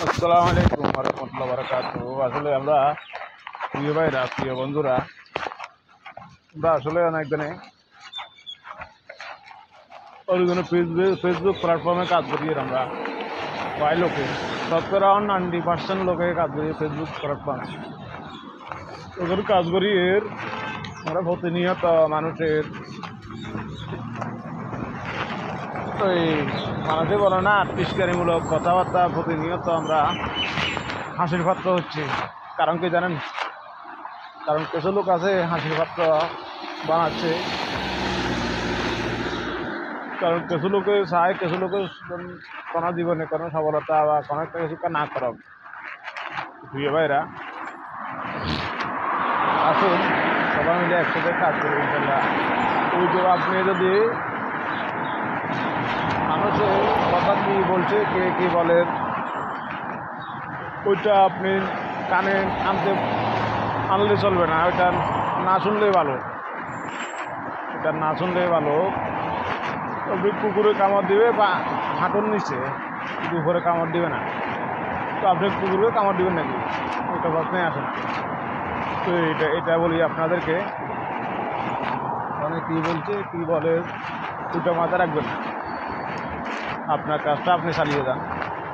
আসসালামু আলাইকুম ওয়া বারাকাতুহু। আসলে আমরা প্রিয় ভাইরা, প্রিয় বন্ধুরা, আমরা আসলে অনেক দিনে ওইগুলো ফেসবুক প্ল্যাটফর্মে কাজ করি। আমরা প্রায় লোকে, শতকরা 90% লোকে কাজ করি ফেসবুক প্ল্যাটফর্মে। ওদের কাজ করি আমরা প্রতিনিয়ত মানুষের ওই মানুষে বলে না টিস্কারিমূলক কথাবার্তা প্রতিনিয়ত আমরা হাসির পাত্র হচ্ছে। কারণ কি জানেন? কারণ কিছু লোক আছে হাসির পাত্র বানাচ্ছে। কারণ কিছু লোকে চায় কিছু লোকে কোনো জীবনে কোনো সফলতা বা কোনো একটা কিছু না করক। প্রিয় ভাইরা, আসুন সবাই মিলে একসাথে কাজ করি ইনশাল্লাহ। ওই যে আপনি যদি মানুষের কথা কী বলছে, কে কী বলেন, ওইটা আপনি কানে আনলে চলবে না। ওইটা না শুনলেই ভালো। এটা না শুনলেই ভালো। আপনি কুকুরে কামড় দিবে বা হাঁটুর নিচে, উপরে কামড় দিবে না। তো আপনি কুকুরকে কামড় দিবেন নাকি? ওইটা প্রশ্নই আসে না। তো এটা বলি আপনাদেরকে, মানে কী বলছে কী বলে ওইটা মাথায় রাখবেন না। আপনার কাজটা আপনি চালিয়ে যান।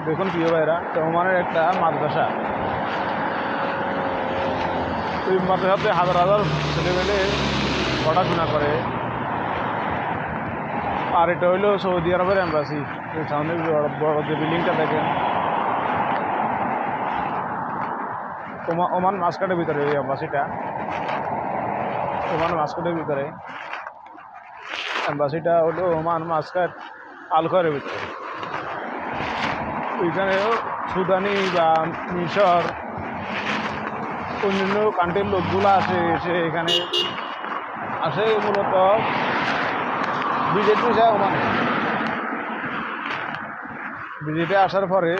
দেখুন প্রিয় ভাইরা, ওমানের একটা মাদ্রাসা, ওই মাদ্রাসাতে হাজার হাজার ছেলেমেলে পড়াশোনা করে। আর এটা হইলো সৌদি আরবের এম্বাসি। সামনে বড় যে বিল্ডিংটা দেখেন, ওমান মাস্কাটের ভিতরে এই এম্বাসিটা। ওমান মাস্কাটের ভিতরে এম্বাসিটা হলো ওমান মাস্কাট আলখয়ের ভিতরে। ওইখানেও সুদানি বা মিশর অন্যান্য কান্ট্রির লোকগুলো এসে এখানে আসে মূলত ভিজিট ভিসা। ওমানে ভিজিটে আসার পরে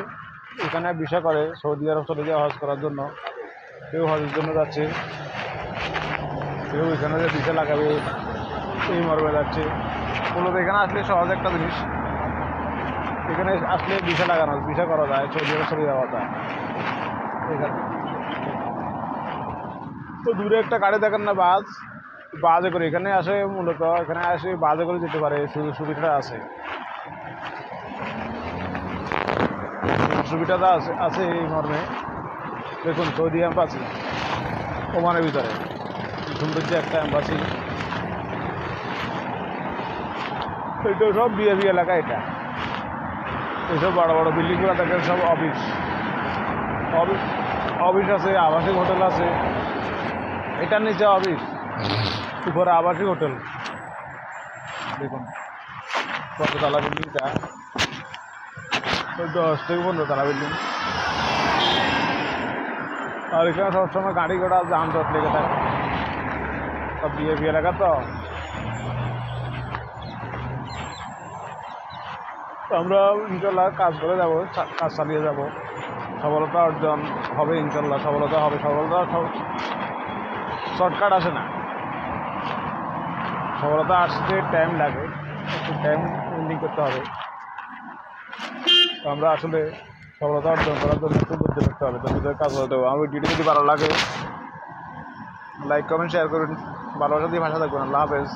এখানে ভিসা করে সৌদি আরব চলে যাওয়া হজ করার জন্য। কেউ হজের জন্য যাচ্ছে, কেউ এখানে যে ভিসা লাগাবে এই মর্মে যাচ্ছে। মূলত এখানে আসলে সহজ একটা জিনিস, এখানে আসলে ভিসা লাগানো, ভিসা করা যায়, সৌদি আরব চলে যাওয়া যায় এখানে। তো দূরে একটা গাড়ি দেখেন না, বাসে করে এখানে আসে। মূলত এখানে আসে বাসে করে যেতে পারে, সুবিধাটা আছে, সুবিধাটা আছে এই মর্মে। দেখুন সৌদি এম্বাসি ওমানের ভিতরে, সৌন্দর্য একটা এম্বাসি। এটা সব বিএবি এলাকা। এটা এইসব বড় বড় বিল্ডিংগুলো দেখেন, সব অফিস অফিস আছে, আবাসিক হোটেল আছে। এটার নিচে অফিস, উপরে আবাসিক হোটেল। দেখুন কততলা বিল্ডিংটা, 10 থেকে 15 তলা বিল্ডিং। আর এখানে সবসময় গাড়ি ঘোড়া যানজট লেগে থাকে, সব বিএবি এলাকা। তো আমরা ইনশাল্লাহ কাজ করে যাব, কাজ চালিয়ে যাব। সফলতা অর্জন হবে ইনশাল্লাহ, সফলতা হবে। সফলতা শর্টকাট আসে না, সফলতা আসতে টাইম লাগে, একটু টাইম মেনটেন করতে হবে। তো আমরা আসলে সফলতা অর্জন করার জন্য একটু বুদ্ধি করতে হবে, তো কাজ করতে হবে। আমার ভিডিও যদি ভালো লাগে লাইক কমেন্ট শেয়ার করুন, ভালোবাসা দিয়ে ভাষা থাকবেন। আল্লাহ হাফেজ।